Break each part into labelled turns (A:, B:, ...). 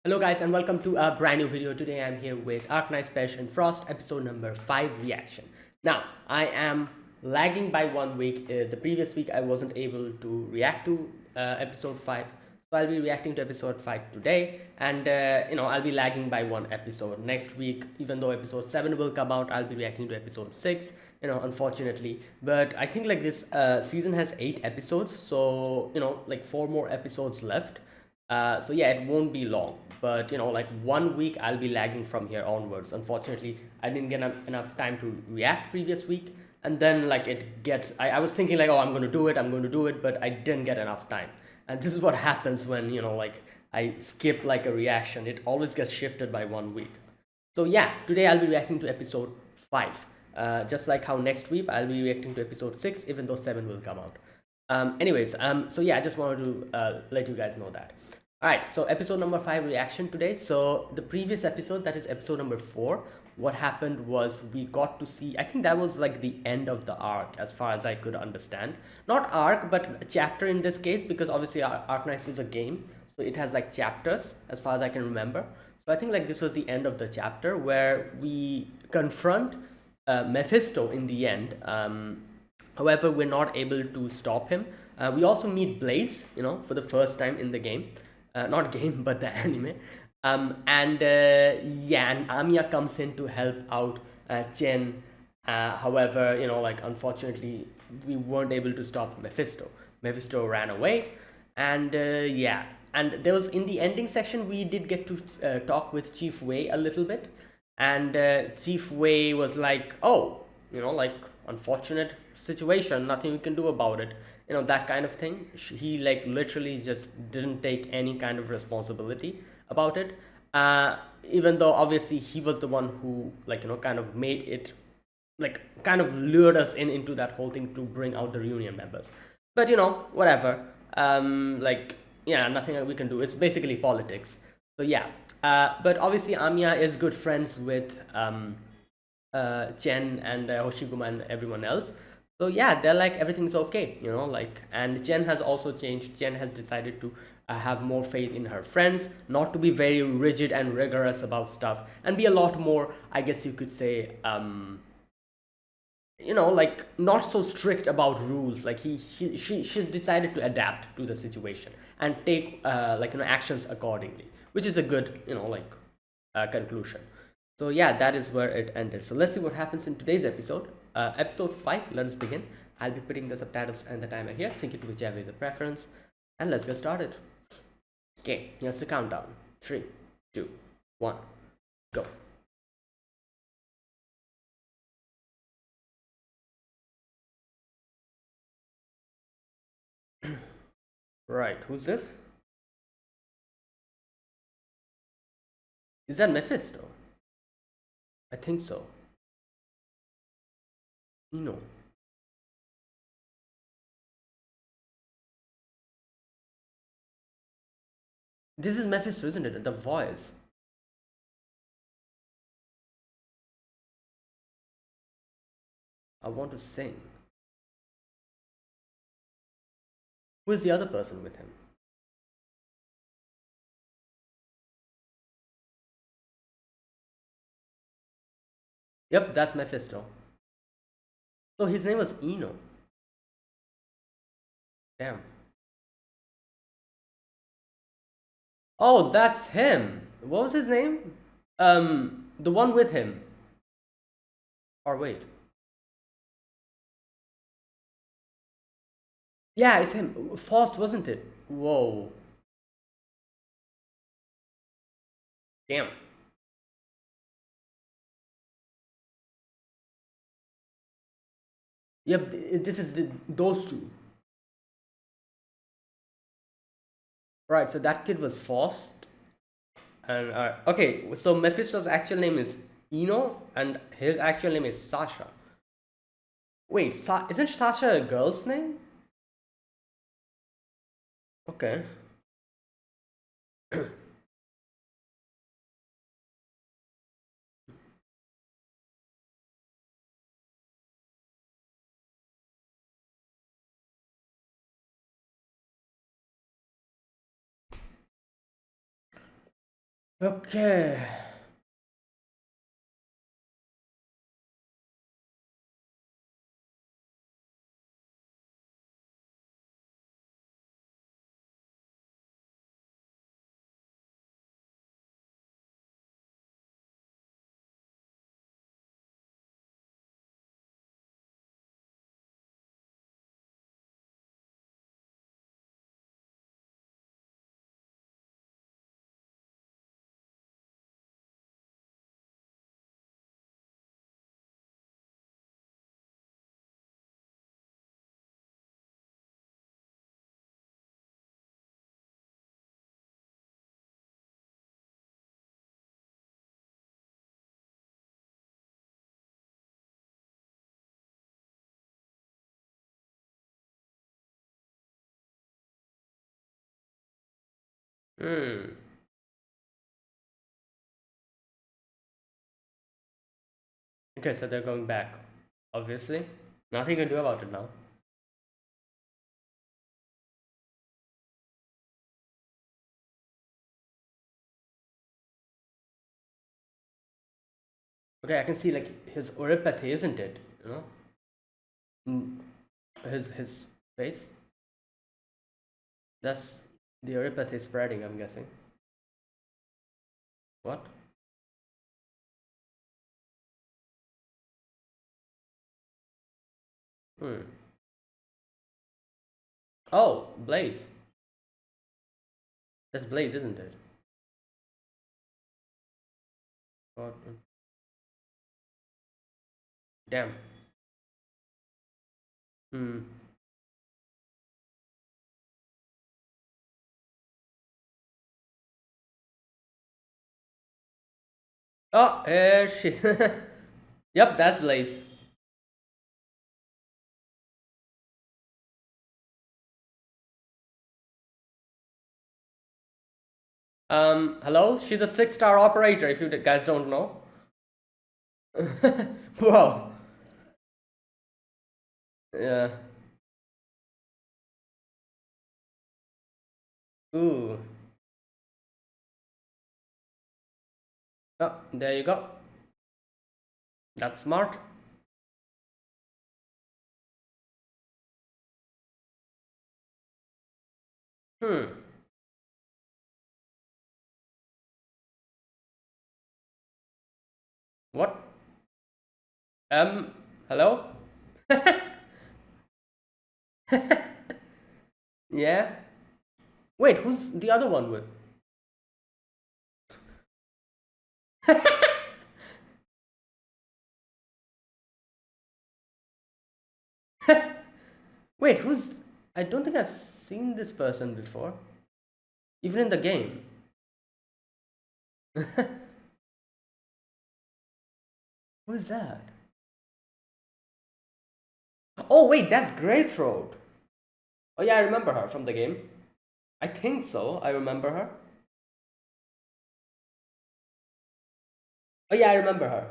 A: Hello guys and welcome to a brand new video. Today I'm here with Arknights and Frost episode number 5 reaction. Now I am lagging by 1 week. The previous week I wasn't able to react to episode 5. So I'll be reacting to episode 5 today and I'll be lagging by one episode. Next week, even though episode 7 will come out, I'll be reacting to episode 6, unfortunately. But I think like this season has 8 episodes, so like 4 more episodes left. So yeah, it won't be long, but like 1 week I'll be lagging from here onwards. Unfortunately, I didn't get enough time to react previous week, and then like it gets. I was thinking like, oh, I'm going to do it, but I didn't get enough time. And this is what happens when like I skip like a reaction. It always gets shifted by 1 week. So yeah, today I'll be reacting to episode 5. Just like how next week I'll be reacting to episode 6, even though 7 will come out. So yeah, I just wanted to let you guys know that. All right, so episode number 5 reaction today. So the previous episode, that is episode number 4, what happened was we got to see, I think that was like the end of the arc as far as I could understand. Not arc, but chapter in this case, because obviously Arknights is a game, so it has like chapters as far as I can remember. So I think like this was the end of the chapter where we confront Mephisto in the end. However, we're not able to stop him. We also meet Blaze, for the first time in the game. Not game, but the anime. Yeah, and Amiya comes in to help out Chen. However, like unfortunately, we weren't able to stop Mephisto. Mephisto ran away, and yeah, and there was in the ending section we did get to talk with Chief Wei a little bit, and Chief Wei was like, "Oh, like unfortunate situation, nothing we can do about it." That kind of thing. He like literally just didn't take any kind of responsibility about it, even though obviously he was the one who like kind of made it, like kind of lured us into that whole thing to bring out the reunion members. But whatever. Like yeah, nothing we can do. It's basically politics. So yeah, but obviously Amiya is good friends with Chen and Hoshiguma and everyone else. So yeah, they're like everything's okay, like, and Chen has also changed. Chen has decided to have more faith in her friends, not to be very rigid and rigorous about stuff, and be a lot more, I guess you could say, like not so strict about rules. Like she's decided to adapt to the situation and take like actions accordingly, which is a good like conclusion. So yeah, that is where it ended. So let's see what happens in today's episode. Episode 5, let us begin. I'll be putting the subtitles and the timer here, sync it to whichever is a preference, and let's get started. Okay, here's the countdown. 3, 2, 1, go. Right, who's this? Is that Mephisto? I think so. No. This is Mephisto, isn't it? The voice. I want to sing. Who is the other person with him? Yep, that's Mephisto. So his name was Eno. Damn. Oh, that's him. What was his name? The one with him. Or wait. Yeah, it's him. Faust, wasn't it? Whoa. Damn. Yep, this is those two. Right, so that kid was Faust. And okay, so Mephisto's actual name is Eno, and his actual name is Sasha. Wait, isn't Sasha a girl's name? Okay. Okay. Hmm. Okay, so they're going back. Obviously. Nothing you can do about it now. Okay, I can see like his oripathy, isn't it? You know? Mm, his face. That's the oripathy spreading, I'm guessing. What? Hmm. Oh, Blaze. That's Blaze, isn't it? What? Damn. Hmm. Oh, she. Yep, that's Blaze. Hello? She's a 6-star operator, if you guys don't know. Whoa. Yeah. Ooh. Oh, there you go. That's smart. Hmm. What? Hello? Yeah? Wait, who's the other one with? Wait, who's. I don't think I've seen this person before. Even in the game. Who's that? Oh, wait, that's Greythroat. Oh, yeah, I remember her from the game. I think so. I remember her. Oh, yeah, I remember her.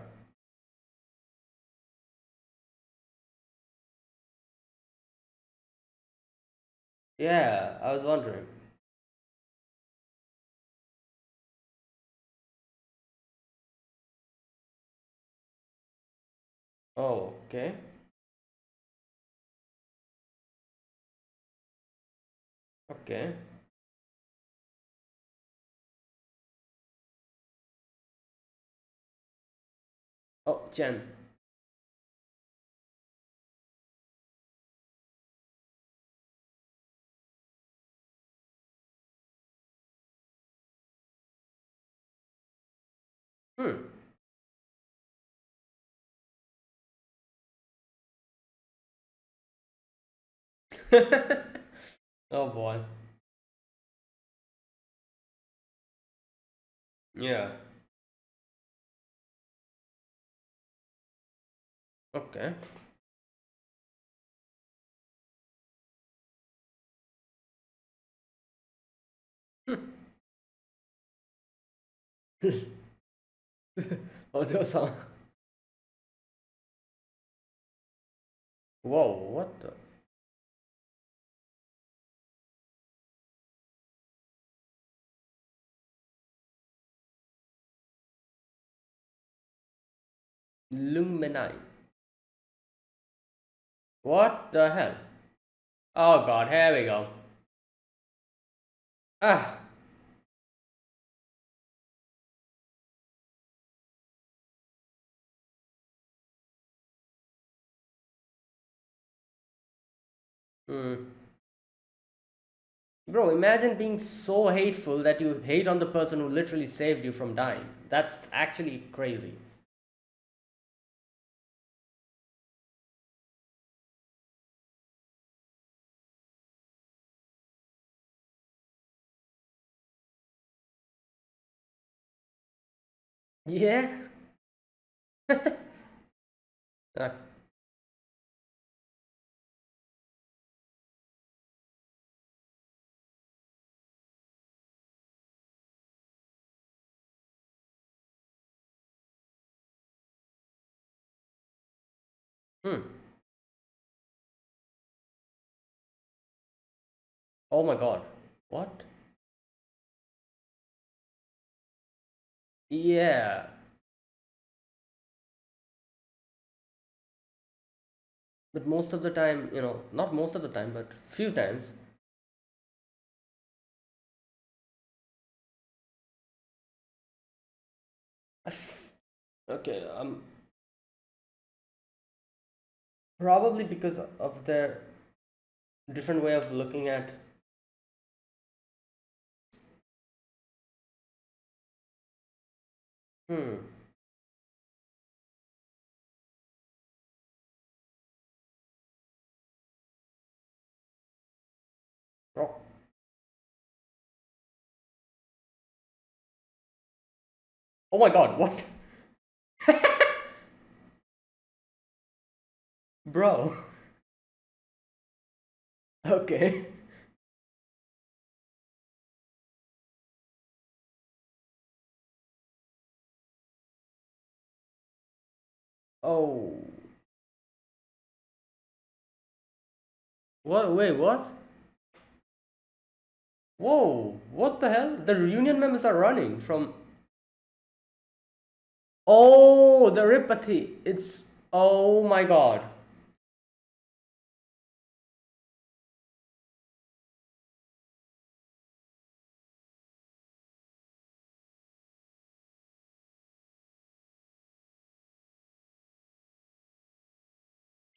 A: Yeah, I was wondering. Oh, okay. Okay. Oh, Jen. Hmm. Oh boy. Yeah. Okay. Ojo-san. Whoa, what the? Illuminati. What the hell? Oh god, here we go. Ah. Hmm. Bro, imagine being so hateful that you hate on the person who literally saved you from dying. That's actually crazy. Yeah? Uh, hmm. Oh my god. What? Yeah. But most of the time, not most of the time, but few times. Okay, probably because of their different way of looking at. Hmm. Oh, oh my god, what? Bro. Okay. Oh. What? Wait, what? Whoa, what the hell? The reunion members are running from. Oh, the Ripathy. It's. Oh my god.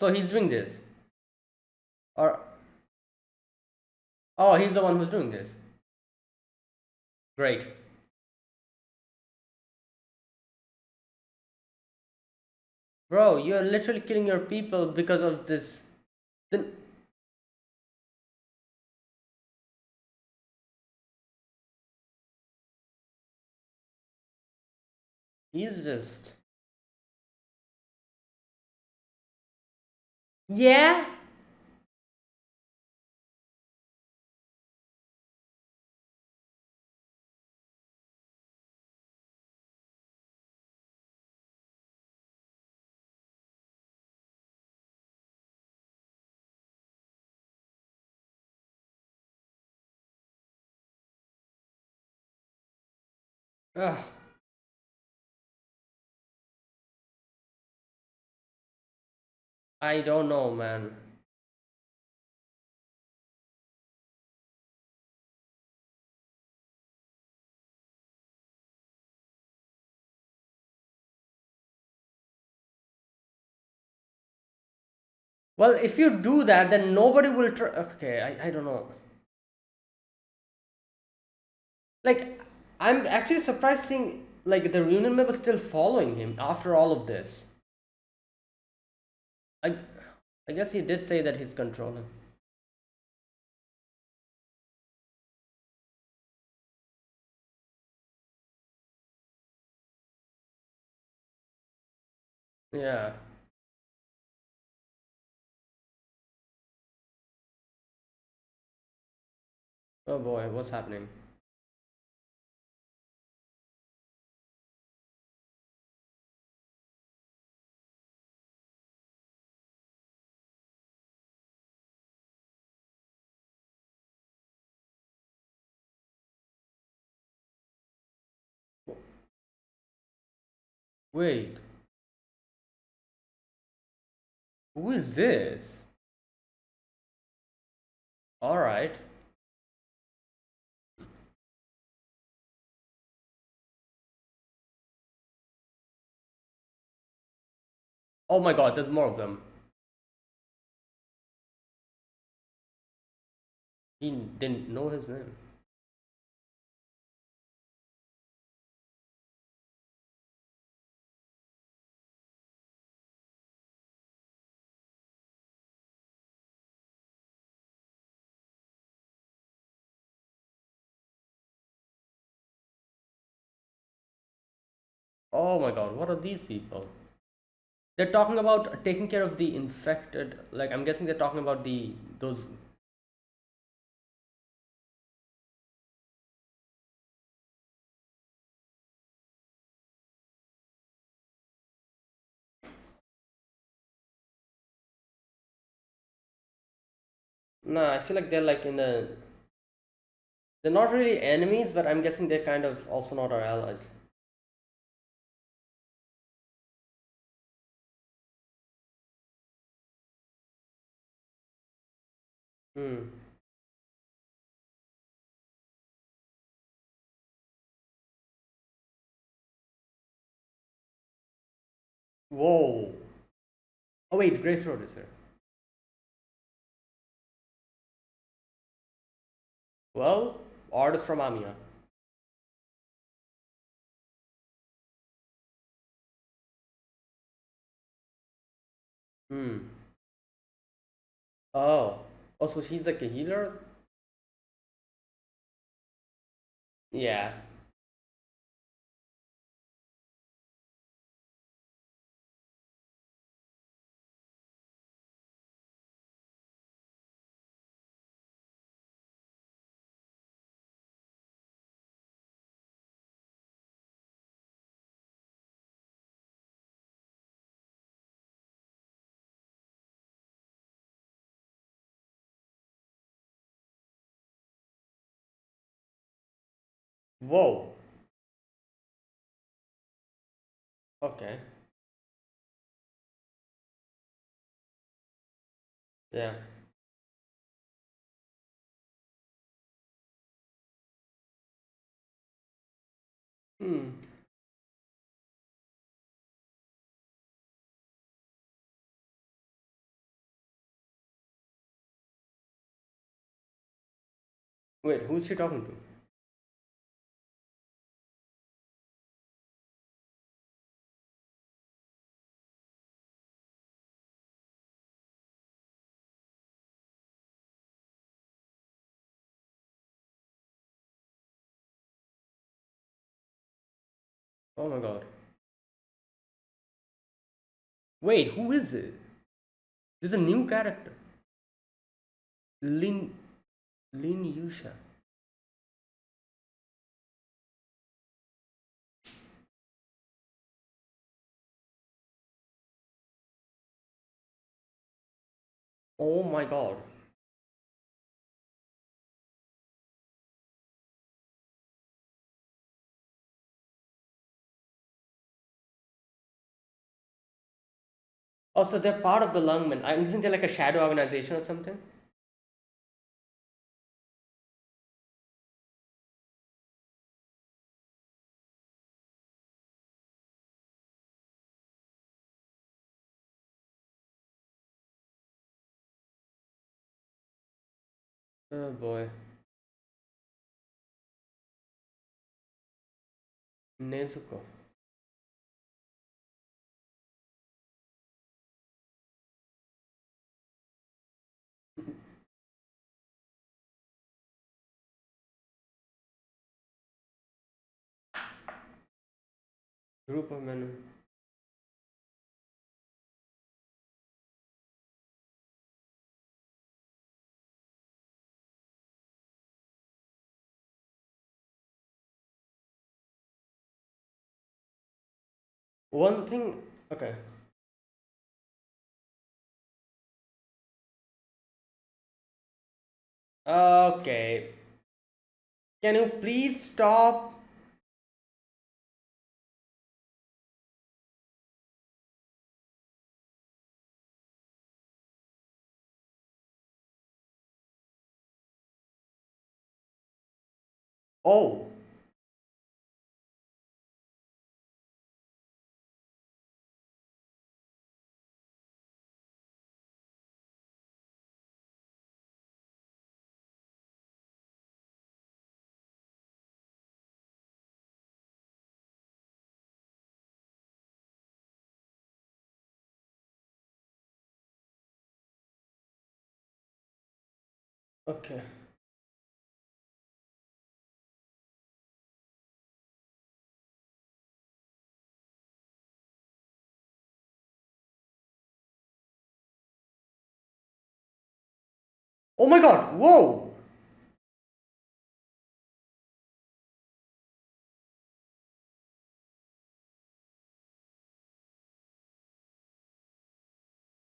A: So he's doing this. Or. Oh, he's the one who's doing this. Great. Bro, you're literally killing your people because of this. Then. He's just. Yeah? Ugh, I don't know, man. Well, if you do that, then nobody will try. Okay, I don't know. Like, I'm actually surprised seeing like the reunion members still following him after all of this. I, I guess he did say that he's controlling. Yeah. Oh boy, what's happening? Wait. Who is this? All right. Oh my God, there's more of them. He didn't know his name. Oh my God, what are these people? They're talking about taking care of the infected. Like I'm guessing they're talking about the those. Nah, I feel like they're like in the. They're not really enemies, but I'm guessing they're kind of also not our allies. Hmm. Whoa. Oh wait, Grey Throat is here. Well, orders from Amia. Hmm. Oh. Oh, so she's like a healer? Yeah. Whoa. Okay. Yeah. Hmm. Wait, who's she talking to? Oh my God. Wait, who is it? This is a new character. Lin Lin Yusha. Oh my God. Oh, so they're part of the Lungmen. I'm guessing they're like a shadow organization or something. Oh boy. Nezuko. Group of men. One thing. Okay. Okay. Can you please stop? Oh, okay. Oh my God! Whoa!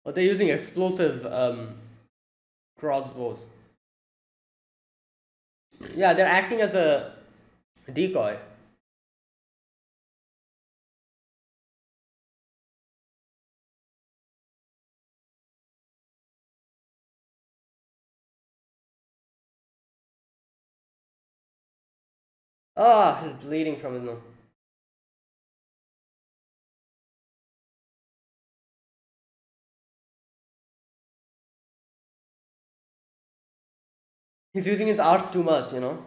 A: Oh, they're using explosive crossbows. Yeah, they're acting as a decoy. Ah, he's bleeding from his nose. He's using his arts too much, you know.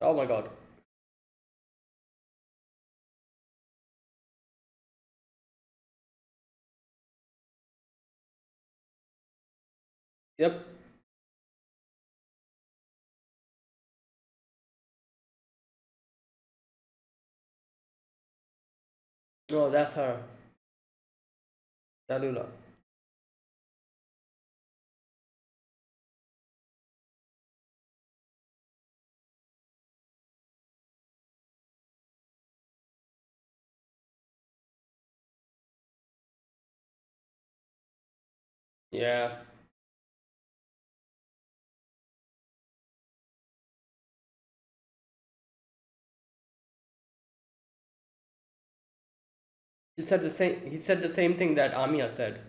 A: Oh my God. Yep. No, that's her. Dalula. Yeah. He said the same. He said the same thing that Amia said.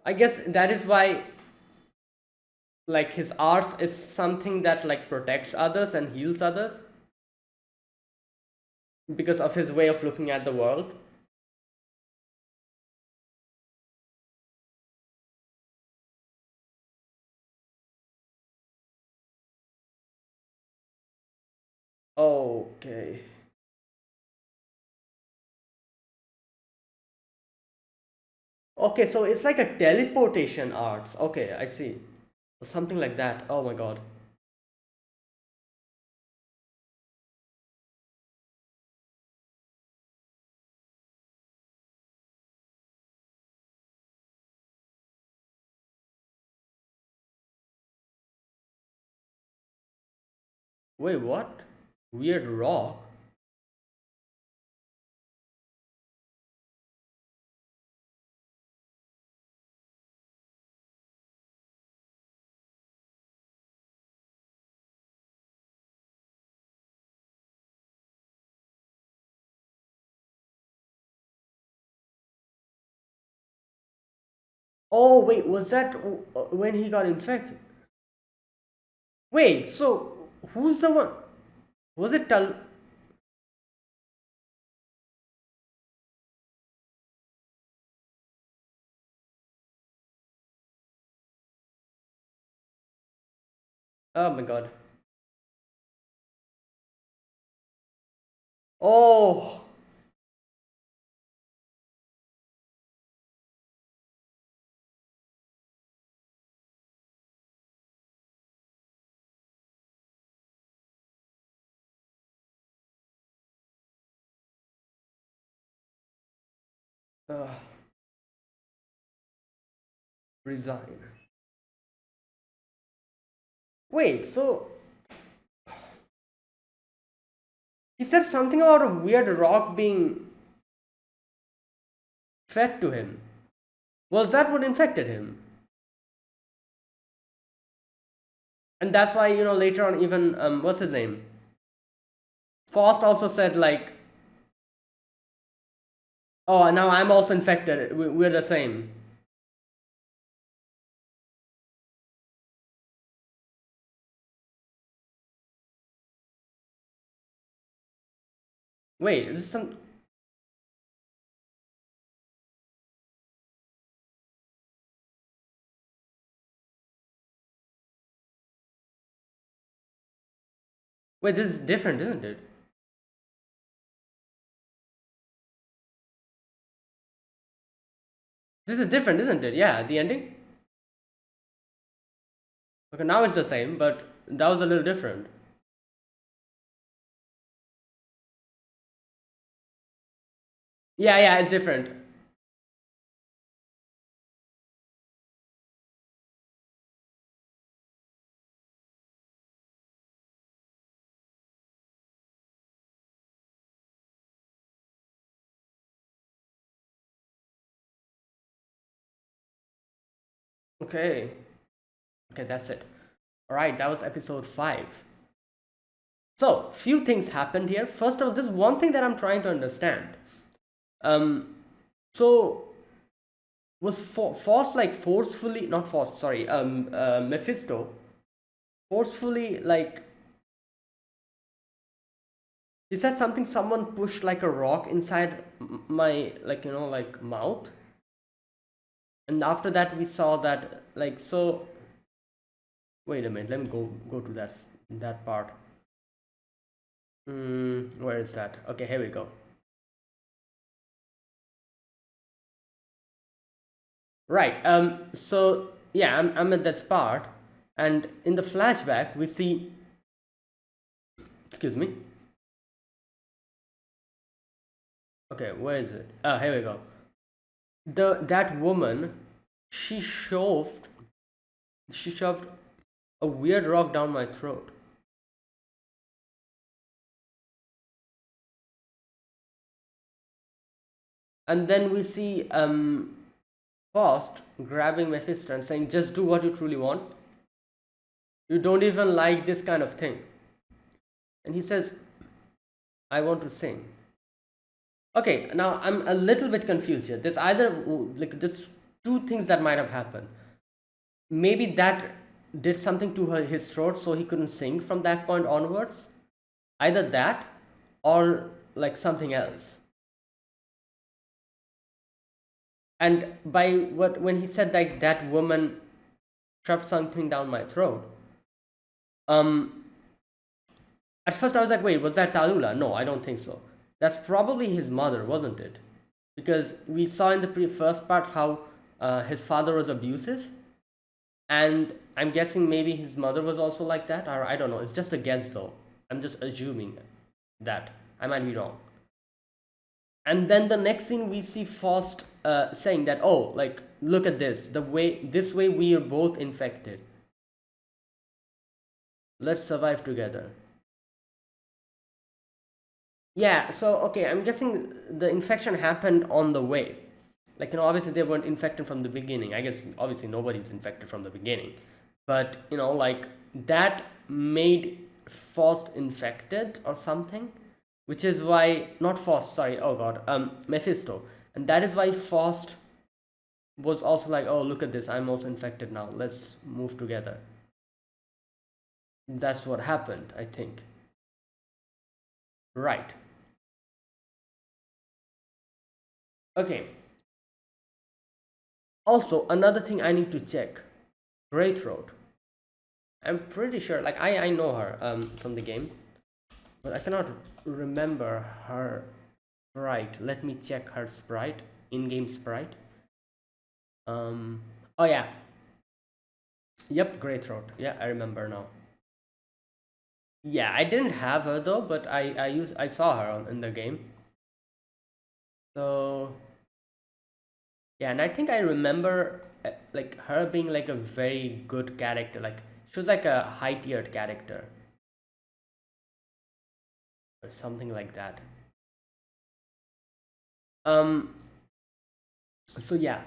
A: I guess that is why, like, his arts is something that like protects others and heals others because of his way of looking at the world. Okay. Okay, so it's like a teleportation arts. Okay, I see. Something like that. Oh my God. Wait, what? Weird rock? Oh, wait, was that when he got infected? Wait, so who's the one? Was it Tal? Oh my God. Oh, uh, resign. Wait, so he said something about a weird rock being fed to him. Was that what infected him? And that's why, later on, even, what's his name? Faust also said, like, oh, now I'm also infected. We're the same. Wait, is this some. Wait, this is different, isn't it? This is different, isn't it? Yeah, the ending? Okay, now it's the same, but that was a little different. Yeah, yeah, it's different. Okay. Okay, that's it. Alright, that was episode 5. So, few things happened here. First of all, this one thing that I'm trying to understand. Um, so was Faust like forcefully, not Faust, sorry, Mephisto forcefully, like, he said something, someone pushed like a rock inside my, like, like mouth. And after that we saw that, like, so wait a minute, let me go to that part. Where is that? Okay, here we go. Right. So yeah, I'm at that part, and in the flashback we see. Excuse me. Okay, where is it? Ah, here we go. That woman, she shoved she shoved a weird rock down my throat. And then we see Faust grabbing Mephisto and saying, "Just do what you truly want. You don't even like this kind of thing." And he says, "I want to sing." Okay, now I'm a little bit confused here. There's either, like, there's two things that might have happened. Maybe that did something to his throat, so he couldn't sing from that point onwards. Either that, or like something else. And by what when he said like that woman shoved something down my throat, um, at first I was like, wait, was that Talula? No, I don't think so. That's probably his mother, wasn't it? Because we saw in the first part how his father was abusive, and I'm guessing maybe his mother was also like that, or I don't know. It's just a guess, though. I'm just assuming that. I might be wrong. And then the next scene, we see Faust saying that, oh, like, look at this. This way we are both infected. Let's survive together. Yeah, so okay, I'm guessing the infection happened on the way. Like, obviously they weren't infected from the beginning. I guess obviously nobody's infected from the beginning. But, like, that made Faust infected or something, which is why, not Faust, sorry, oh god, Mephisto. And that is why Faust was also like, oh, look at this, I'm also infected now, let's move together. That's what happened, I think. Right. Okay. Also, another thing I need to check. Greythroat. I'm pretty sure, like, I know her from the game, but I cannot remember her sprite. Let me check her sprite, in-game sprite. Oh yeah. Yep, Greythroat. Yeah, I remember now. Yeah, I didn't have her though, but I saw her in the game. So yeah, and I think I remember like her being like a very good character. Like She was like a high-tiered character or something like that. Um. So yeah.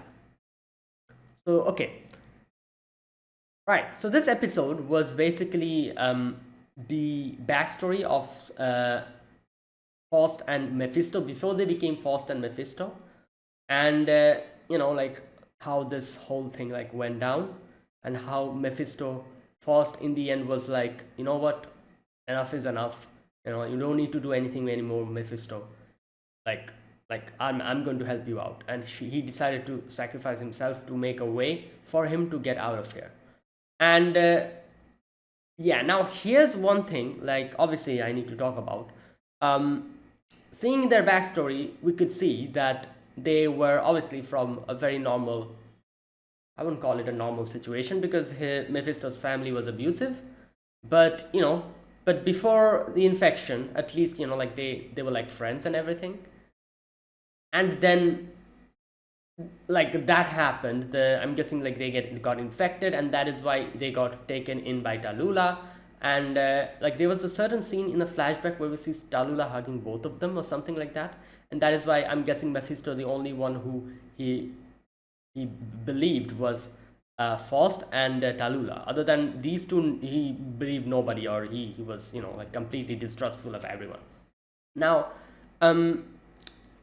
A: So okay. Right. So this episode was basically the backstory of Faust and Mephisto before they became Faust and Mephisto, and like how this whole thing like went down, and how Mephisto Faust in the end was like, you know what, enough is enough. You don't need to do anything anymore, Mephisto. Like I'm going to help you out, and he decided to sacrifice himself to make a way for him to get out of here. And yeah, now here's one thing, like obviously I need to talk about. Um, Seeing their backstory, we could see that they were obviously from a very normal, I wouldn't call it a normal situation because Mephisto's family was abusive, but but before the infection, at least like they were like friends and everything. And then like that happened, I'm guessing like they got infected, and that is why they got taken in by Tallulah. And like there was a certain scene in the flashback where we see Tallulah hugging both of them or something like that, and that is why I'm guessing Mephisto, the only one who he believed was Faust and Tallulah. Other than these two, he believed nobody, or he was like completely distrustful of everyone. Now, um,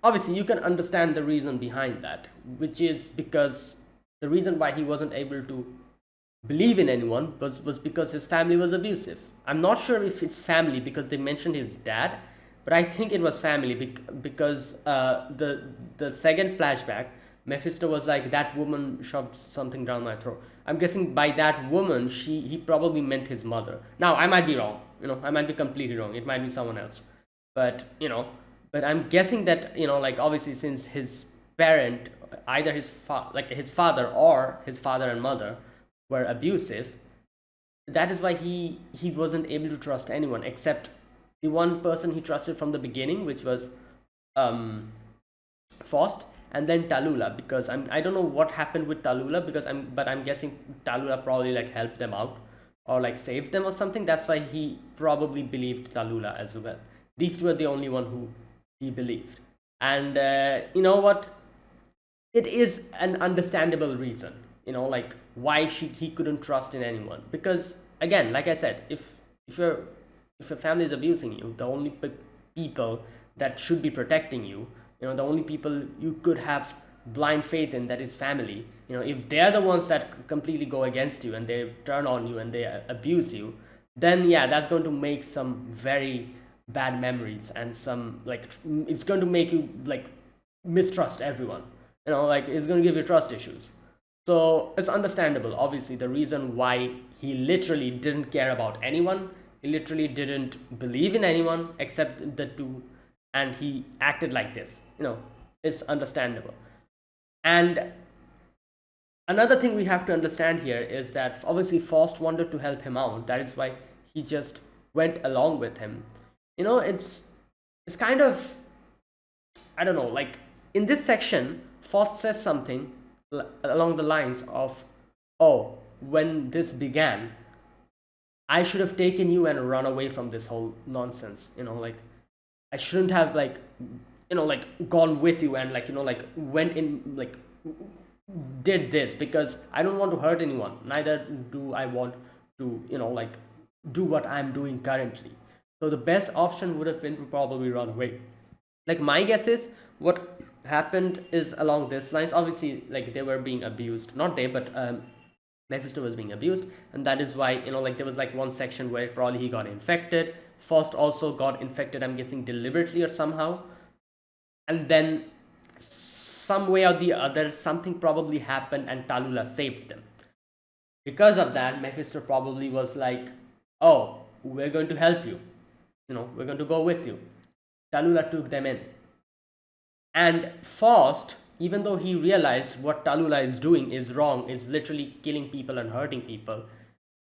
A: obviously you can understand the reason behind that, which is because the reason why he wasn't able to believe in anyone was because his family was abusive. I'm not sure if it's family because they mentioned his dad, but I think it was family because the second flashback, Mephisto was like, that woman shoved something down my throat. I'm guessing by that woman, he probably meant his mother. Now I might be wrong. I might be completely wrong. It might be someone else, but but I'm guessing that like obviously since his parent, either like his father or his father and mother were abusive, that is why he wasn't able to trust anyone except the one person he trusted from the beginning, which was um Faust, and then Tallulah, because I don't know what happened with Tallulah, because I'm guessing Tallulah probably like helped them out or like saved them or something. That's why he probably believed Tallulah as well. These two are the only one who he believed. And you know what, it is an understandable reason, like why he couldn't trust in anyone, because again, like I said, if your family is abusing you, the only people that should be protecting you, the only people you could have blind faith in, that is family. If they're the ones that completely go against you and they turn on you and they abuse you, then yeah, that's going to make some very bad memories, and some like it's going to make you like mistrust everyone. Like it's going to give you trust issues. So it's understandable, obviously, the reason why he literally didn't care about anyone. He literally didn't believe in anyone except the two, and he acted like this. It's understandable. And another thing we have to understand here is that obviously Faust wanted to help him out. That is why he just went along with him. It's kind of, I don't know, like in this section, Faust says something along the lines of, oh, when this began, I should have taken you and run away from this whole nonsense. Like I shouldn't have like like gone with you and like like went in, like did this, because I don't want to hurt anyone, neither do I want to like do what I'm doing currently. So the best option would have been to probably run away. Like my guess is what happened is along this lines. Obviously, like they were being abused, not they, but Mephisto was being abused, and that is why like there was like one section where probably he got infected. Faust also got infected, I'm guessing deliberately or somehow, and then some way or the other something probably happened and Tallulah saved them. Because of that, Mephisto probably was like, oh, we're going to help you, we're going to go with you. Tallulah took them in. And Faust, even though he realized what Tallulah is doing is wrong, is literally killing people and hurting people,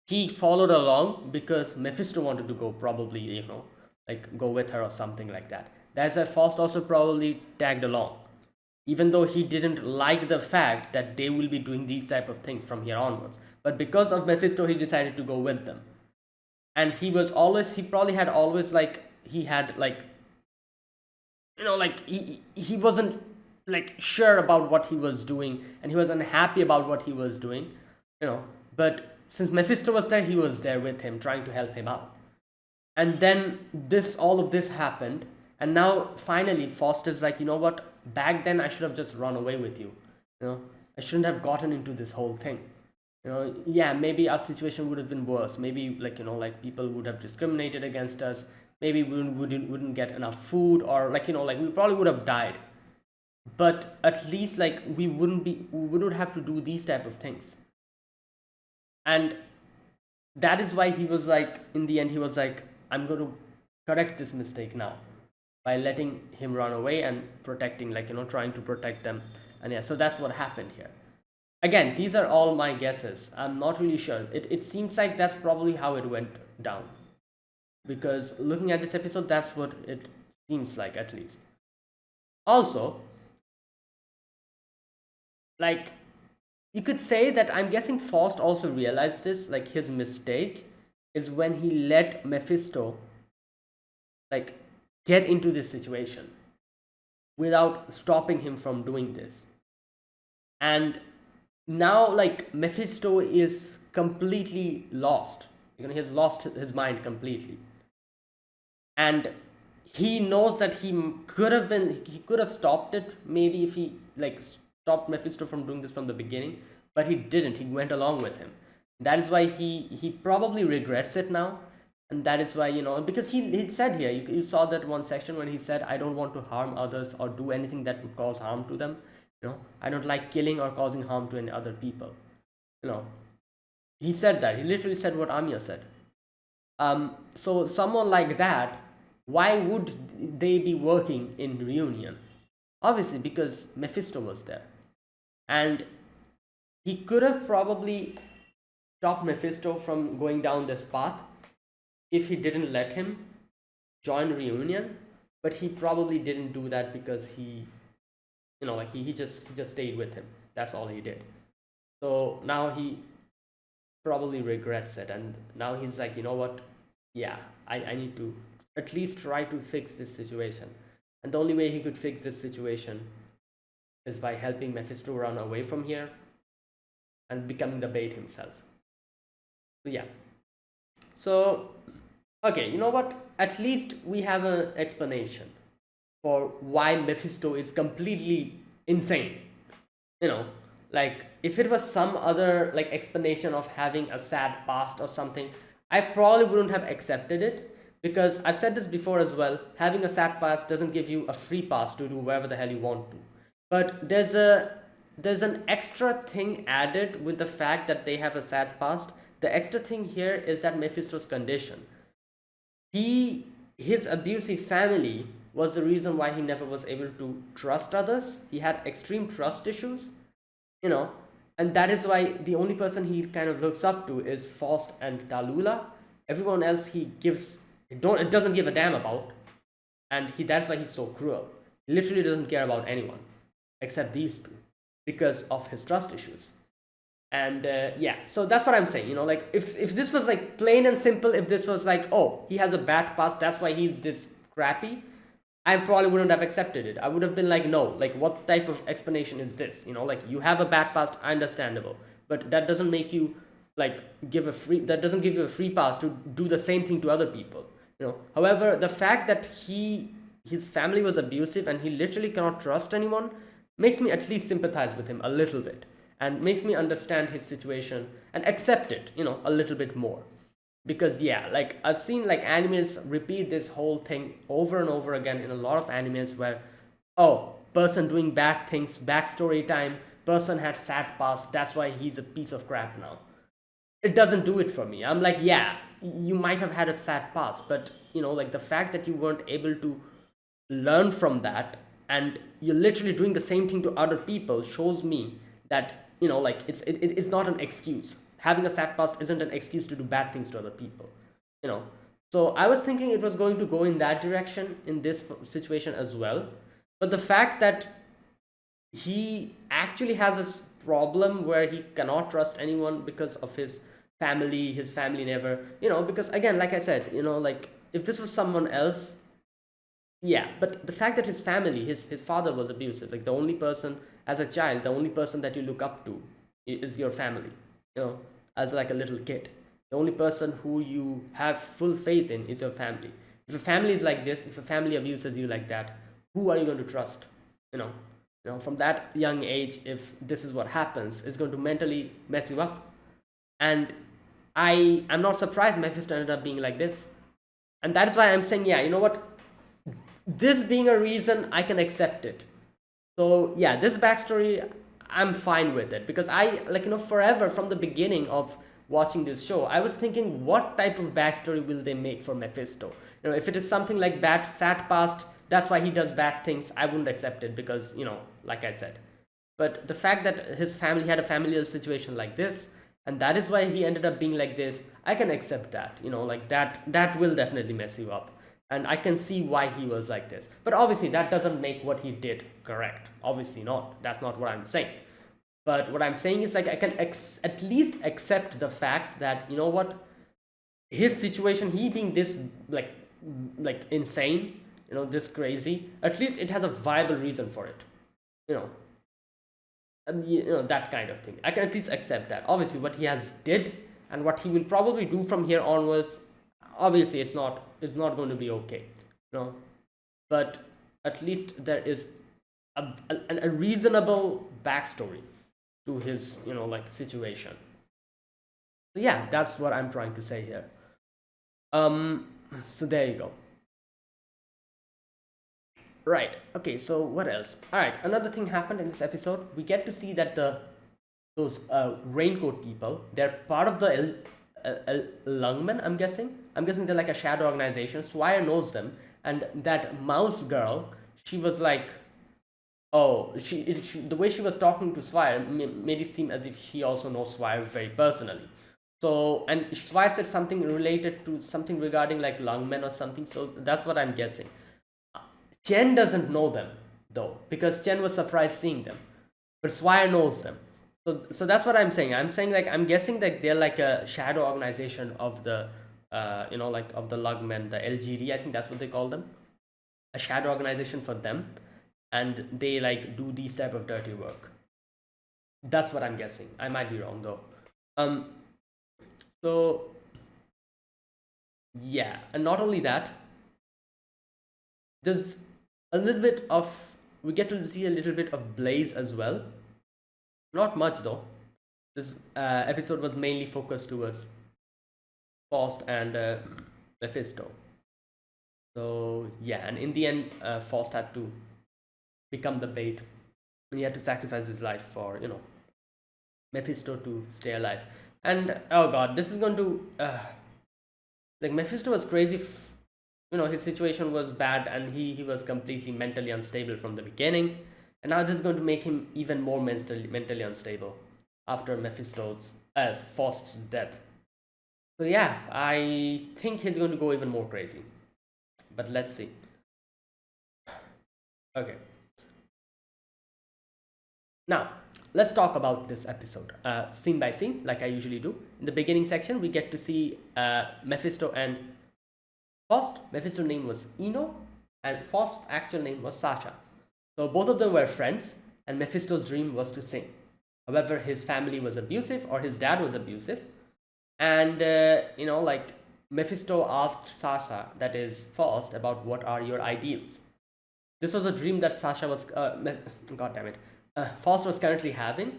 A: he followed along because Mephisto wanted to go, probably, like go with her or something like that. That's why Faust also probably tagged along, even though he didn't like the fact that they will be doing these type of things from here onwards. but because of Mephisto, he decided to go with them. And he probably had always like, he had like, like he wasn't like sure about what he was doing, and he was unhappy about what he was doing, but since Mephisto was there, he was there with him, trying to help him out. And then all of this happened, and now finally Faust is like, you know what, back then I should have just run away with you. I shouldn't have gotten into this whole thing. Yeah, maybe our situation would have been worse. Maybe like people would have discriminated against us. Maybe we wouldn't get enough food, or like we probably would have died. But at least like we wouldn't have to do these type of things. And that is why he was like, in the end, he was like, I'm going to correct this mistake now by letting him run away and protecting, like trying to protect them. And yeah, so that's what happened here. Again, these are all my guesses. I'm not really sure. It seems like that's probably how it went down, because looking at this episode, that's what it seems like, at least. Also, like, you could say that I'm guessing Faust also realized this, like his mistake is when he let Mephisto like get into this situation without stopping him from doing this. And now like Mephisto is completely lost. He has lost his mind completely. And he knows that he could have stopped it, maybe, if he like stopped Mephisto from doing this from the beginning, but he didn't. He went along with him. That is why he probably regrets it now. And that is why, because he said here, you saw that one section when he said, I don't want to harm others or do anything that would cause harm to them. I don't like killing or causing harm to any other people. He said that. He literally said what Anya said. So someone like that, why would they be working in Reunion? Obviously because Mephisto was there. And he could have probably stopped Mephisto from going down this path if he didn't let him join Reunion, but he probably didn't do that because he just stayed with him. That's all he did. So now he probably regrets it, and now he's like, you know what, yeah, I need to at least try to fix this situation. And the only way he could fix this situation is by helping Mephisto run away from here and becoming the bait himself. So yeah. So, okay, you know what? At least we have an explanation for why Mephisto is completely insane. Like if it was some other like explanation of having a sad past or something, I probably wouldn't have accepted it, because I've said this before as well, having a sad past doesn't give you a free pass to do whatever the hell you want to. But there's an extra thing added with the fact that they have a sad past. The extra thing here is that Mephisto's condition. His abusive family was the reason why he never was able to trust others. He had extreme trust issues, and that is why the only person he kind of looks up to is Faust and Tallulah. Everyone else it doesn't give a damn about, and that's why he's so cruel. He literally doesn't care about anyone except these two because of his trust issues. And yeah, so that's what I'm saying. Like if this was like plain and simple, if this was like, oh, he has a bad past, that's why he's this crappy, I probably wouldn't have accepted it. I would have been like, no, like what type of explanation is this? Like you have a bad past, understandable, but that doesn't make you like that doesn't give you a free pass to do the same thing to other people. However, the fact that his family was abusive and he literally cannot trust anyone makes me at least sympathize with him a little bit, and makes me understand his situation and accept it, a little bit more. Because yeah, like I've seen like animes repeat this whole thing over and over again in a lot of animes where, oh, person doing bad things, backstory time, person had sad past, that's why he's a piece of crap now. It doesn't do it for me. I'm like, yeah, you might have had a sad past, but like the fact that you weren't able to learn from that and you're literally doing the same thing to other people shows me that like it's not an excuse. Having a sad past isn't an excuse to do bad things to other people. So I was thinking it was going to go in that direction in this situation as well, but the fact that he actually has a problem where he cannot trust anyone because of his family never, because again, like I said, like if this was someone else, yeah, but the fact that his family, his father was abusive, like the only person, as a child, the only person that you look up to is your family, as like a little kid. The only person who you have full faith in is your family. If a family is like this, if a family abuses you like that, who are you going to trust? You know, from that young age, if this is what happens, it's going to mentally mess you up. And I'm not surprised Mephisto ended up being like this. And that's why I'm saying, yeah, you know what? This being a reason, I can accept it. So yeah, this backstory, I'm fine with it, because I, like, forever from the beginning of watching this show, I was thinking, what type of backstory will they make for Mephisto? If it is something like bad, sad past, that's why he does bad things, I wouldn't accept it, because, like I said. But the fact that his family had a familial situation like this, and that is why he ended up being like this, I can accept that. Like that will definitely mess you up. And I can see why he was like this. But obviously, that doesn't make what he did correct. Obviously not. That's not what I'm saying. But what I'm saying is, like, I can at least accept the fact that, what, his situation, he being this, like insane, this crazy, at least it has a viable reason for it. And, that kind of thing. I can at least accept that. Obviously, what he has did and what he will probably do from here onwards, obviously it's not going to be okay, but at least there is a reasonable backstory to his like situation. So yeah, that's what I'm trying to say here. So there you go. Right, okay, so what else? All right, another thing happened in this episode. We get to see that those raincoat people, they're part of the Lungmen, I'm guessing they're like a shadow organization. Swire knows them, and that mouse girl, she was like, oh, she the way she was talking to Swire made it seem as if she also knows Swire very personally. So, and Swire said something related to something regarding like Lungmen or something, so that's what I'm guessing. Chen doesn't know them though, because Chen was surprised seeing them, but Swire knows them. So that's what I'm saying. I'm saying, like, I'm guessing that they're like a shadow organization of the, like of the Lugmen, the LGD. I think that's what they call them, a shadow organization for them, and they like do these type of dirty work. That's what I'm guessing. I might be wrong though. So yeah, and not only that, there's a little bit of, we get to see a little bit of Blaze as well. Not much though. This episode was mainly focused towards Faust and Mephisto. So yeah, and in the end, Faust had to become the bait. He had to sacrifice his life for Mephisto to stay alive. And oh god, this is going to like, Mephisto was crazy. His situation was bad, and he was completely mentally unstable from the beginning. And now this is going to make him even more mentally unstable after Faust's death. So yeah, I think he's going to go even more crazy. But let's see. Okay. Now, let's talk about this episode, scene by scene, like I usually do. In the beginning section, we get to see Mephisto and Faust. Mephisto's name was Eno, and Faust's actual name was Sasha. So both of them were friends, and Mephisto's dream was to sing. However, his family was abusive, or his dad was abusive, and like, Mephisto asked Sasha, that is Faust, about what are your ideals. This was a dream that Sasha was, god damn it, Faust was currently having,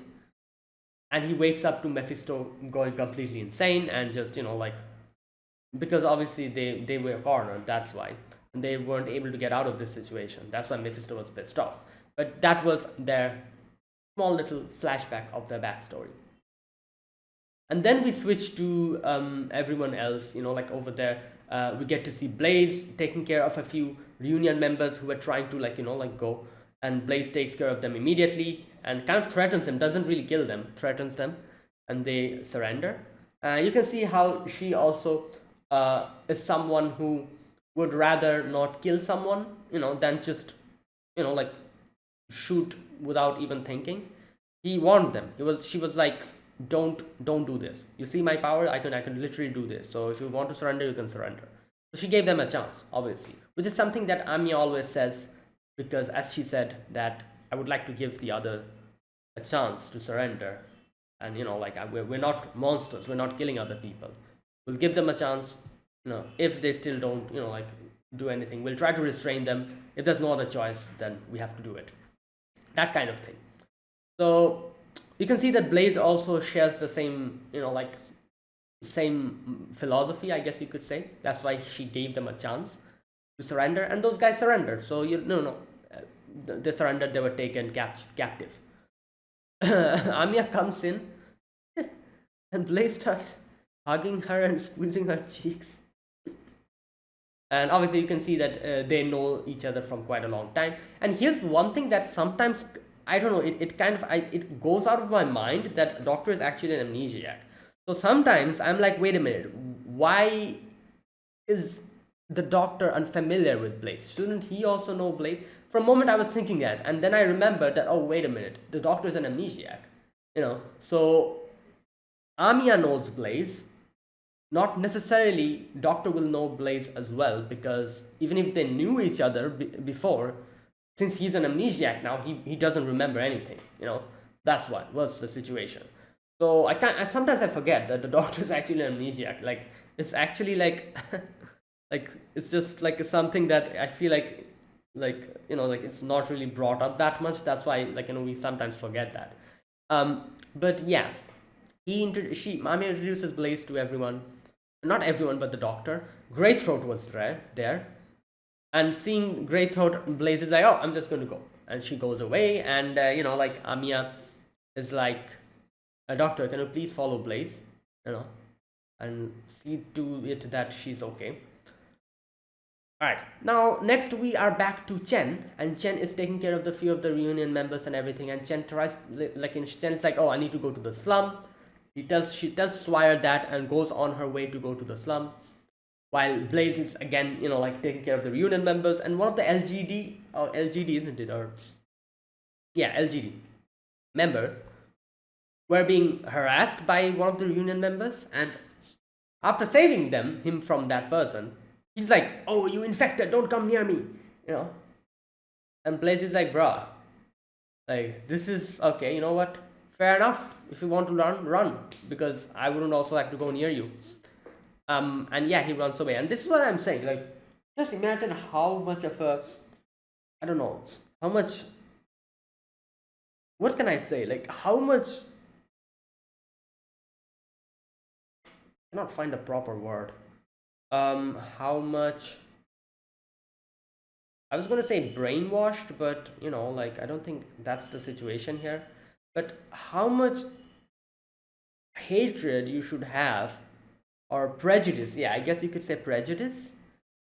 A: and he wakes up to Mephisto going completely insane and just like, because obviously they were cornered, that's why. And they weren't able to get out of this situation. That's why Mephisto was pissed off. But that was their small little flashback of their backstory. And then we switch to everyone else, like over there. We get to see Blaze taking care of a few reunion members who were trying to go. And Blaze takes care of them immediately and kind of threatens them, doesn't really kill them, threatens them, and they surrender. You can see how she also is someone who would rather not kill someone, than just, like, shoot without even thinking. he warned them. She was like, don't do this. You see my power, I can literally do this. So if you want to surrender, you can surrender. So she gave them a chance, obviously, which is something that Anya always says, because as she said that I would like to give the other a chance to surrender. And like we're not monsters, we're not killing other people. We'll give them a chance. If they still don't like do anything, we'll try to restrain them. If there's no other choice, then we have to do it, that kind of thing. So you can see that Blaze also shares the same like same philosophy, I guess you could say. That's why she gave them a chance to surrender, and those guys surrendered. So they surrendered. They were taken captive. Amia comes in and Blaze starts hugging her and squeezing her cheeks. And obviously you can see that they know each other from quite a long time. And here's one thing that sometimes, I don't know, it kind of it goes out of my mind, that Doctor is actually an amnesiac. So sometimes I'm like, wait a minute, why is the Doctor unfamiliar with Blaze? Shouldn't he also know Blaze? For a moment I was thinking that, and then I remembered that, oh wait a minute, the Doctor is an amnesiac. So Amia knows Blaze. Not necessarily Doctor will know Blaze as well, because even if they knew each other before, since he's an amnesiac now, he doesn't remember anything. That's what was the situation. So sometimes I forget that the Doctor is actually an amnesiac. Like, it's actually like like it's just like something that I feel like it's not really brought up that much. That's why we sometimes forget that. But yeah, Mami introduces Blaze to everyone. Not everyone, but the Doctor. Greythroat was there. And seeing Greythroat, Blaze is like, oh, I'm just going to go. And she goes away. And, like Amia is like, Doctor, can you please follow Blaze? And see to it that she's okay. Alright, now next we are back to Chen. And Chen is taking care of the few of the reunion members and everything. And Chen tries, Chen is like, oh, I need to go to the slum. She tells Swire that and goes on her way to go to the slum, while Blaze is again, like taking care of the reunion members. And one of the LGD, or LGD, isn't it? Or yeah, LGD member were being harassed by one of the reunion members, and after saving him from that person, he's like, oh, you infected, don't come near me, And Blaze is like, bruh, like, this is okay, you know what? Fair enough. If you want to run, because I wouldn't also like to go near you. And yeah, he runs away. And this is what I'm saying. Like, just imagine how much of a, I don't know, how much, what can I say? Like, how much, I cannot find a proper word. How much, I was going to say brainwashed, but, like, I don't think that's the situation here. But how much hatred you should have, or prejudice, yeah, I guess you could say prejudice.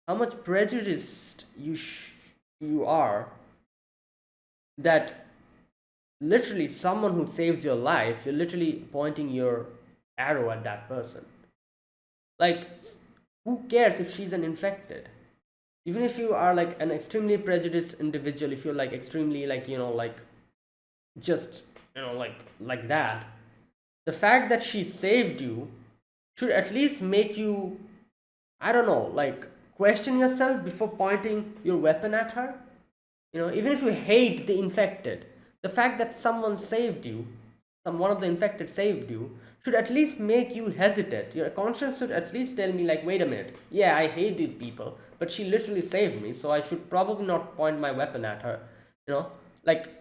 A: How much prejudiced you are, that literally someone who saves your life, you're literally pointing your arrow at that person. Like, who cares if she's an infected? Even if you are like an extremely prejudiced individual, if you're like extremely like just like that, the fact that she saved you should at least make you, I don't know, like question yourself before pointing your weapon at her. Even if you hate the infected, the fact that someone saved you, one of the infected saved you, should at least make you hesitate. Your conscience should at least tell me, like, wait a minute, yeah, I hate these people, but she literally saved me, so I should probably not point my weapon at her. Like,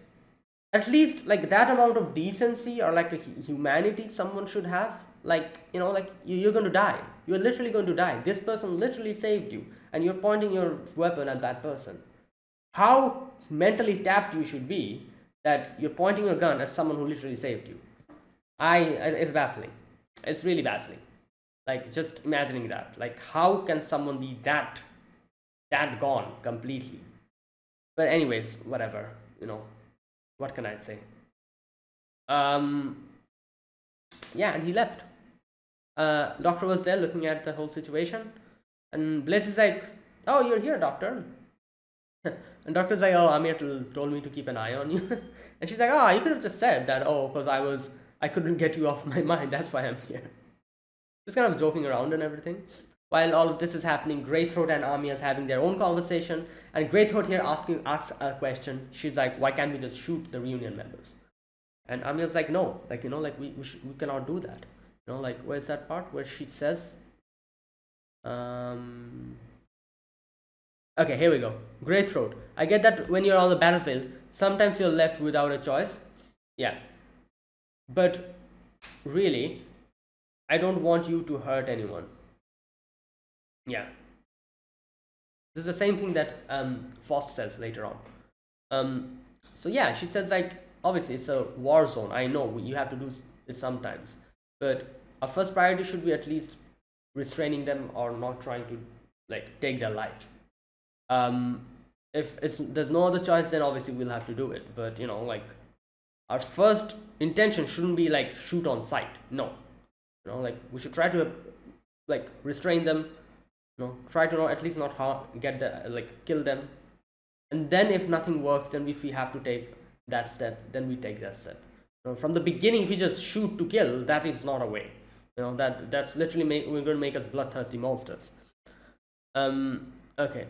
A: at least like that amount of decency, or like a humanity someone should have. Like, like you're going to die. You're literally going to die. This person literally saved you, and you're pointing your weapon at that person. How mentally tapped you should be that you're pointing your gun at someone who literally saved you. It's baffling. It's really baffling. Like, just imagining that. Like, how can someone be that gone completely? But anyways, whatever. What can I say? Yeah, and he left. Doctor was there looking at the whole situation, and Blaze is like, oh, you're here, Doctor. And doctor's like, oh, Amir told me to keep an eye on you. And she's like, oh, you could have just said that, oh, because I couldn't get you off my mind, that's why I'm here. Just kind of joking around and everything. While all of this is happening, Greythroat and Amir is having their own conversation, and Greythroat here asks a question. She's like, why can't we just shoot the reunion members? And Amir's like, no, like, we cannot do that. Like, where's that part where she says, okay, here we go. Greythroat, I get that when you're on the battlefield, sometimes you're left without a choice. Yeah. But really, I don't want you to hurt anyone. Yeah. This is the same thing that Faust says later on. So yeah, she says, like, obviously it's a war zone. I know you have to do it sometimes, but our first priority should be at least restraining them or not trying to like take their life. If there's no other choice, then obviously we'll have to do it. But like, our first intention shouldn't be like shoot on sight. No, like we should try to like restrain them. Try to at least not kill them. And then if nothing works, then if we have to take that step, then we take that step. From the beginning, if we just shoot to kill, that is not a way. That's literally we're going to make us bloodthirsty monsters. Okay.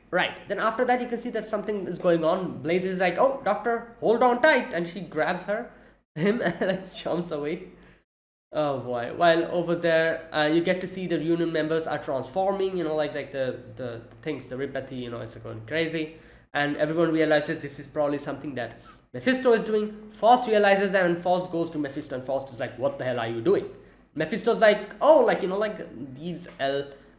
A: Right, then after that you can see that something is going on. Blaze is like, oh, doctor, hold on tight, and she grabs him and like jumps away. Oh boy. While over there, you get to see the reunion members are transforming, like the things, the Ripathy, it's going crazy. And everyone realizes this is probably something that Mephisto is doing. Faust realizes that, and Faust goes to Mephisto, and Faust is like, what the hell are you doing? Mephisto's like, oh, like, these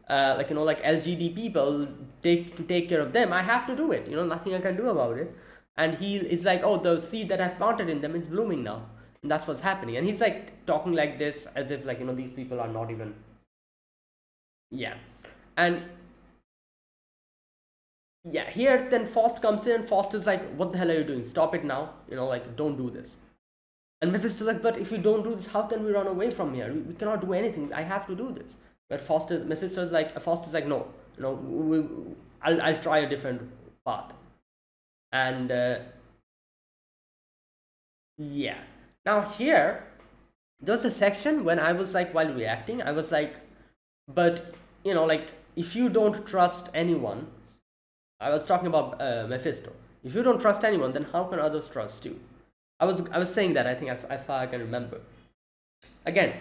A: LGD people, take care of them, I have to do it, nothing I can do about it. And he is like, oh, the seed that I've planted in them is blooming now. And that's what's happening. And he's like talking like this as if like, these people are not even, yeah. And yeah, here then Faust comes in, and Faust is like, what the hell are you doing? Stop it now, like, don't do this. And Mephisto's like, but if we don't do this, how can we run away from here? We cannot do anything, I have to do this. But Faust is like, no, I'll try a different path. And yeah. Now here, there's a section when I was like, while reacting, I was like, but like, if you don't trust anyone, I was talking about Mephisto. If you don't trust anyone, then how can others trust you? I was saying that, I think, as far I can remember. Again,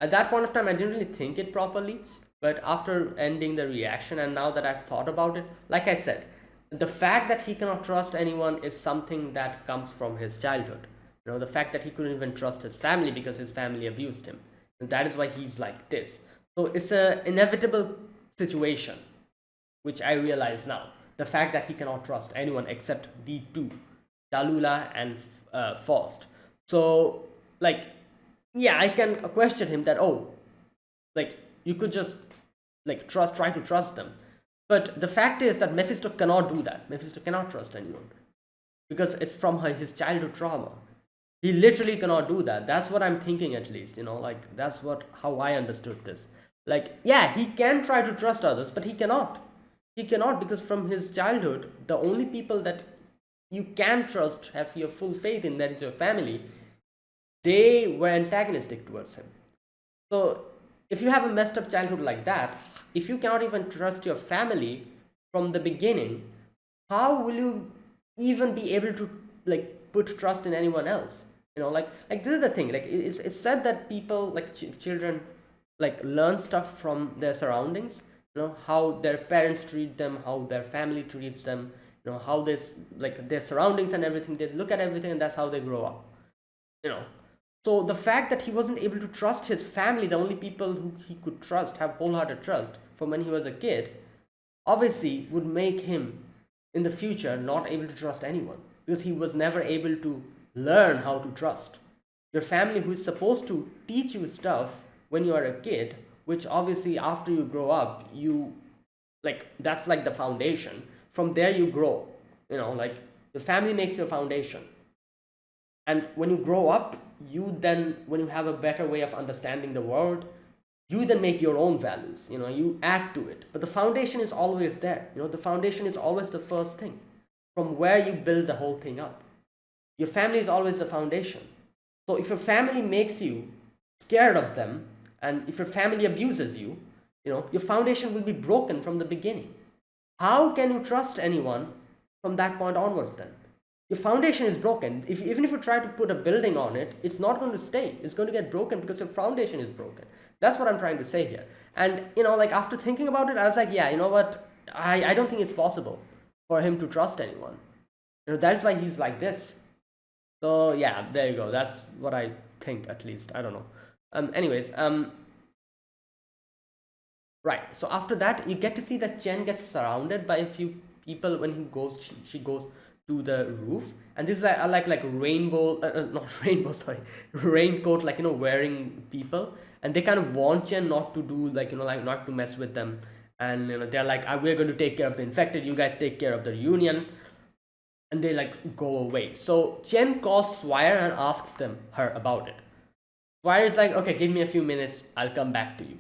A: at that point of time, I didn't really think it properly, but after ending the reaction and now that I've thought about it, like I said, the fact that he cannot trust anyone is something that comes from his childhood. The fact that he couldn't even trust his family because his family abused him. And that is why he's like this. So it's an inevitable situation, which I realize now. The fact that he cannot trust anyone except the two, Tallulah and Faust. So, like, yeah, I can question him that, oh, like, you could just like try to trust them. But the fact is that Mephisto cannot do that. Mephisto cannot trust anyone because it's from his childhood trauma. He literally cannot do that. That's what I'm thinking, at least, like, that's how I understood this. Like, yeah, he can try to trust others, but he cannot. He cannot, because from his childhood, the only people that you can trust, have your full faith in, that is your family, they were antagonistic towards him. So if you have a messed up childhood like that, if you cannot even trust your family from the beginning, how will you even be able to like put trust in anyone else? Like this is the thing. Like, it's said that people, like children, like learn stuff from their surroundings. How their parents treat them, how their family treats them, how this, like, their surroundings and everything, they look at everything, and that's how they grow up. So the fact that he wasn't able to trust his family, the only people who he could trust, have wholehearted trust from when he was a kid, obviously would make him in the future not able to trust anyone, because he was never able to learn how to trust. Your family, who is supposed to teach you stuff when you are a kid, which obviously after you grow up, you, like, that's like the foundation. From there you grow, like, the family makes your foundation. And when you grow up, you then, when you have a better way of understanding the world, you then make your own values, you add to it, but the foundation is always there. The foundation is always the first thing from where you build the whole thing up. Your family is always the foundation. So if your family makes you scared of them, and if your family abuses you, your foundation will be broken from the beginning. How can you trust anyone from that point onwards then? Your foundation is broken. Even if you try to put a building on it, it's not going to stay. It's going to get broken because your foundation is broken. That's what I'm trying to say here. And like after thinking about it, I was like, yeah, you know what? I don't think it's possible for him to trust anyone. That's why he's like this. So yeah, there you go. That's what I think, at least. I don't know. Anyways, right. So after that, you get to see that Chen gets surrounded by a few people when she goes to the roof, and this is like rainbow, not rainbow, sorry, raincoat, wearing people, and they kind of want Chen not to do not to mess with them, and they're like, we're going to take care of the infected, you guys take care of the reunion, and they go away. So Chen calls Swire and asks her about it. Swire is like, okay, give me a few minutes, I'll come back to you.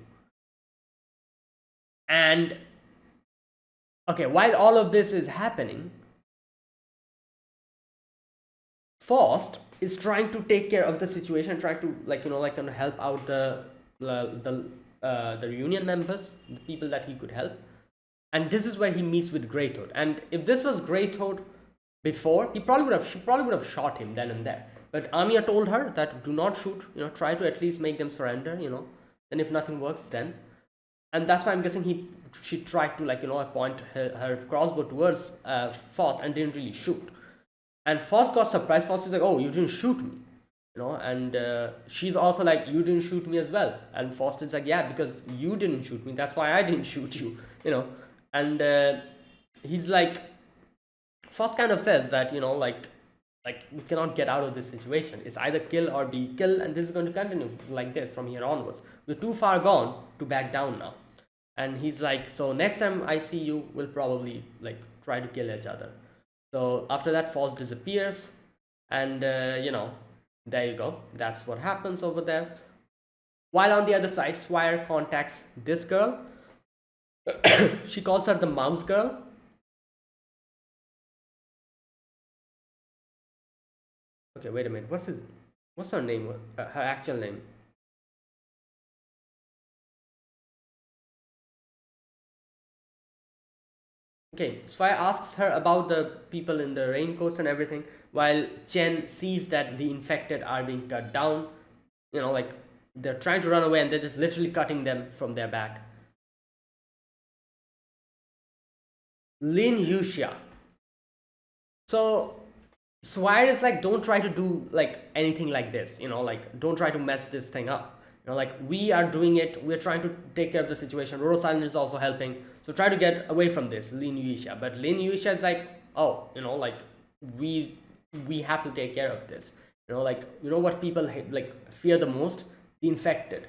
A: And okay, while all of this is happening, Faust is trying to take care of the situation, trying to help out the reunion members, the people that he could help. And this is where he meets with Greythroat. And if this was Greythroat before, she probably would have shot him then and there. But Amiya told her that do not shoot, try to at least make them surrender, and if nothing works, then. And that's why I'm guessing she tried to point her crossbow towards Faust and didn't really shoot. And Faust got surprised. Faust is like, oh, you didn't shoot me, and she's also like, you didn't shoot me as well. And Faust is like, yeah, because you didn't shoot me, that's why I didn't shoot you, and he's like, Faust kind of says that, we cannot get out of this situation. It's either kill or be killed, and this is going to continue like this from here onwards. We're too far gone to back down now. And he's like, so next time I see you, we'll probably try to kill each other. So after that, Faust disappears, and there you go. That's what happens over there. While on the other side, Swire contacts this girl. She calls her the mouse girl. Okay, wait a minute. What's her name? Her actual name? Okay, Swire asks her about the people in the raincoats and everything, while Chen sees that the infected are being cut down. They're trying to run away and they're just literally cutting them from their back. Lin Yuxia. So Swire is like, don't try to do anything like this, don't try to mess this thing up. We are doing it, we're trying to take care of the situation. Roro Silent is also helping, so try to get away from this, Lin Yuxia. But Lin Yuxia is like, oh, we have to take care of this. What people fear the most? The infected.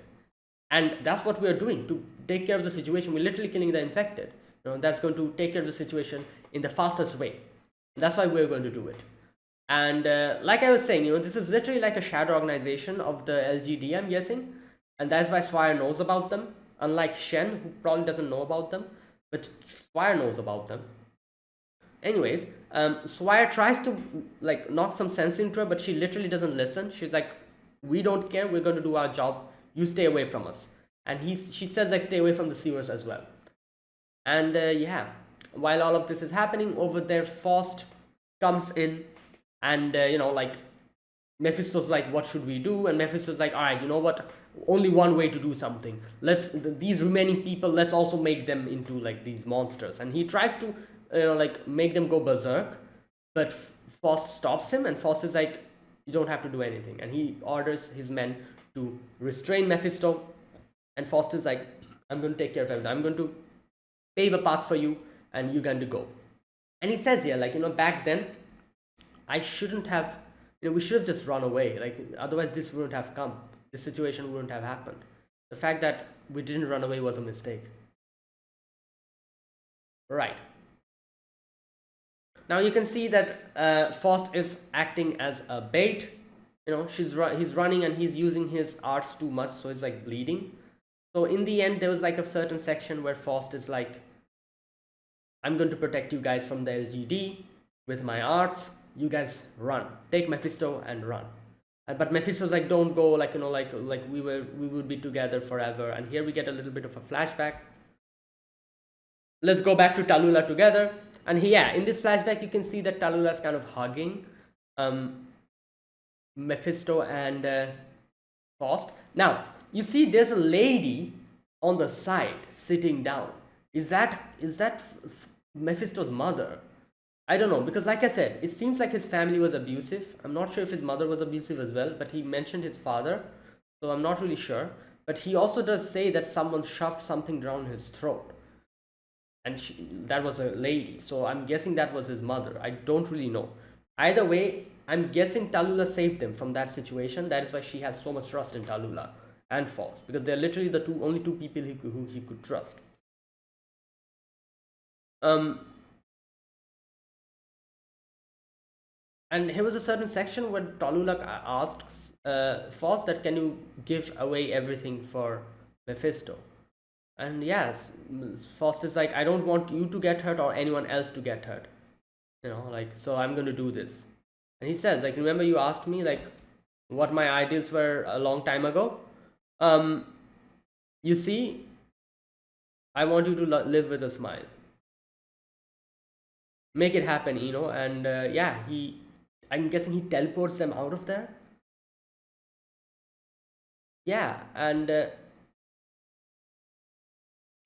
A: And that's what we're doing to take care of the situation. We're literally killing the infected. That's going to take care of the situation in the fastest way. That's why we're going to do it. And like I was saying, this is literally like a shadow organization of the LGD, I'm guessing. And that's why Swire knows about them. Unlike Shen, who probably doesn't know about them. But Swire knows about them. Anyways, Swire tries to knock some sense into her, but she literally doesn't listen. She's like, we don't care, we're going to do our job. You stay away from us. And she says stay away from the sewers as well. And yeah, while all of this is happening over there, Faust comes in. And Mephisto's like, what should we do? And Mephisto's like, all right, you know what? Only one way to do something. These remaining people, let's also make them into these monsters. And he tries to make them go berserk, but Faust stops him, and Faust is like, you don't have to do anything. And he orders his men to restrain Mephisto, and Faust is like, I'm going to take care of everything. I'm going to pave a path for you, and you're going to go. And he says here, back then, I shouldn't have, we should have just run away. Otherwise this wouldn't have come. This situation wouldn't have happened. The fact that we didn't run away was a mistake. Right. Now you can see that Faust is acting as a bait. He's running and he's using his arts too much, so he's bleeding. So in the end, there was like a certain section where Faust is like, I'm going to protect you guys from the LGD with my arts. You guys run, take Mephisto and run. But Mephisto's like, don't go, like, like we would be together forever. And here we get a little bit of a flashback. Let's go back to Tallulah together. And yeah, in this flashback, you can see that Tallulah is kind of hugging Mephisto and Faust. Now, you see there's a lady on the side sitting down. Is that Mephisto's mother? I don't know, because like I said, it seems like his family was abusive. I'm not sure if his mother was abusive as well, but he mentioned his father, so I'm not really sure. But he also does say that someone shoved something down his throat, and that was a lady, so I'm guessing that was his mother. I don't really know. Either way, I'm guessing Tallulah saved him from that situation. That is why she has so much trust in Tallulah and Faust, because they're literally the only two people who he could trust. And here was a certain section where Tallulah asks Faust that, can you give away everything for Mephisto? And yes, Faust is like, I don't want you to get hurt or anyone else to get hurt. Like, so I'm going to do this. And he says, like, remember you asked me, like, what my ideals were a long time ago? You see, I want you to live with a smile. Make it happen, and yeah, I'm guessing he teleports them out of there. Yeah, and they're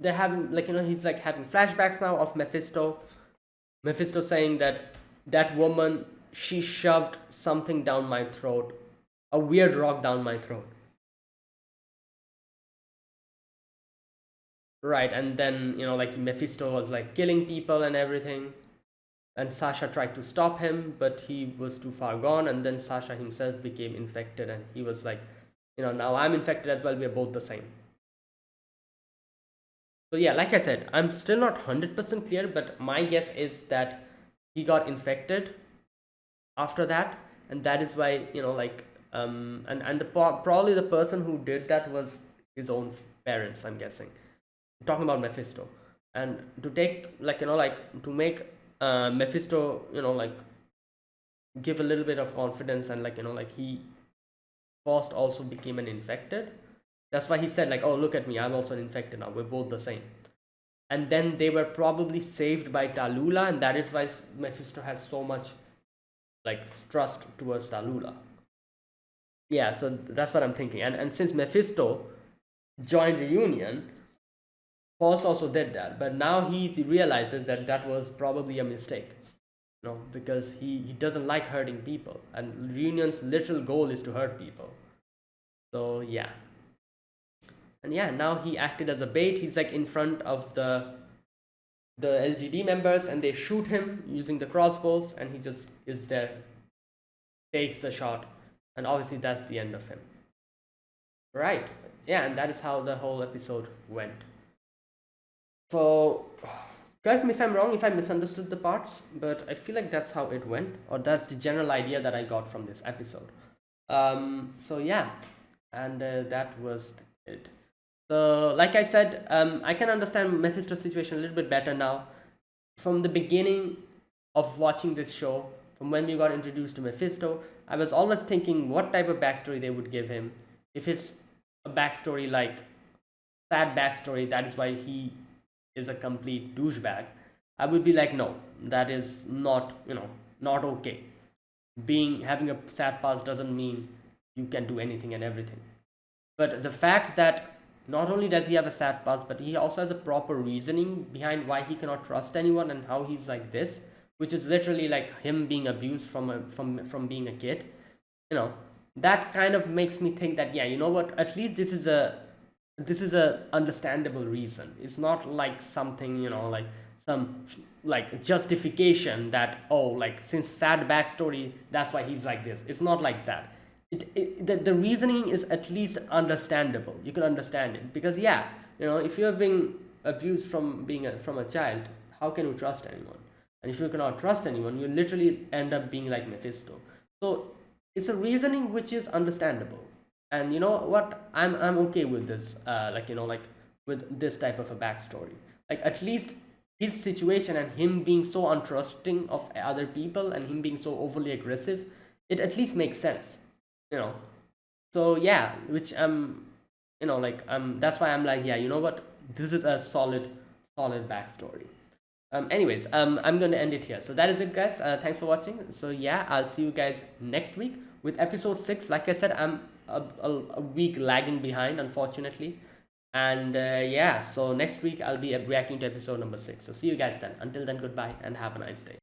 A: having, like, he's like having flashbacks now of Mephisto saying that woman, she shoved something down my throat, a weird rock down my throat. Right, and then like Mephisto was like killing people and everything, and Sasha tried to stop him, but he was too far gone, and then Sasha himself became infected, and he was like, now I'm infected as well, we're both the same. So yeah, like I said, I'm still not 100% clear, but my guess is that he got infected after that, and that is why, like, probably the person who did that was his own parents, I'm guessing. I'm talking about Mephisto. And to take, like, like, to make Mephisto, like, give a little bit of confidence, and like, like, Faust also became an infected. That's why he said, like, oh, look at me, I'm also an infected now, we're both the same. And then they were probably saved by Tallulah, and that is why Mephisto has so much, like, trust towards Tallulah. Yeah, so that's what I'm thinking. And since Mephisto joined Reunion, Faust also did that, but now he realizes that was probably a mistake, because he doesn't like hurting people, and Reunion's literal goal is to hurt people. So yeah. And yeah, now he acted as a bait. He's like in front of the LGD members, and they shoot him using the crossbows, and he just is there, takes the shot, and obviously that's the end of him. Right. Yeah, and that is how the whole episode went. So correct me if I'm wrong, if I misunderstood the parts, but I feel like that's how it went, or that's the general idea that I got from this episode. So yeah, and that was it. So like I said, I can understand Mephisto's situation a little bit better now. From the beginning of watching this show, from when we got introduced to Mephisto, I was always thinking what type of backstory they would give him. If it's a backstory like sad backstory, that is why he is a complete douchebag, I would be like, no, that is not, not okay. Having a sad past doesn't mean you can do anything and everything. But the fact that not only does he have a sad past, but he also has a proper reasoning behind why he cannot trust anyone and how he's like this, which is literally like him being abused from being a kid. That kind of makes me think that, yeah, you know what, at least this is a understandable reason. It's not like something, like some like justification that, oh, like since sad backstory, that's why he's like this. It's not like that. The reasoning is at least understandable. You can understand it, because yeah, if you're being abused from from a child, how can you trust anyone? And if you cannot trust anyone, you literally end up being like Mephisto. So it's a reasoning which is understandable. And you know what, I'm okay with this, like, like with this type of a backstory. Like, at least his situation and him being so untrusting of other people and him being so overly aggressive, it at least makes sense, you know. So yeah, which like that's why I'm like, yeah, you know what, this is a solid backstory. Anyways, I'm gonna end it here. So that is it, guys. Thanks for watching. So yeah, I'll see you guys next week with episode 6. Like I said, I'm a week lagging behind, unfortunately. And yeah, so next week I'll be reacting to episode number 6. So see you guys then. Until then, goodbye and have a nice day.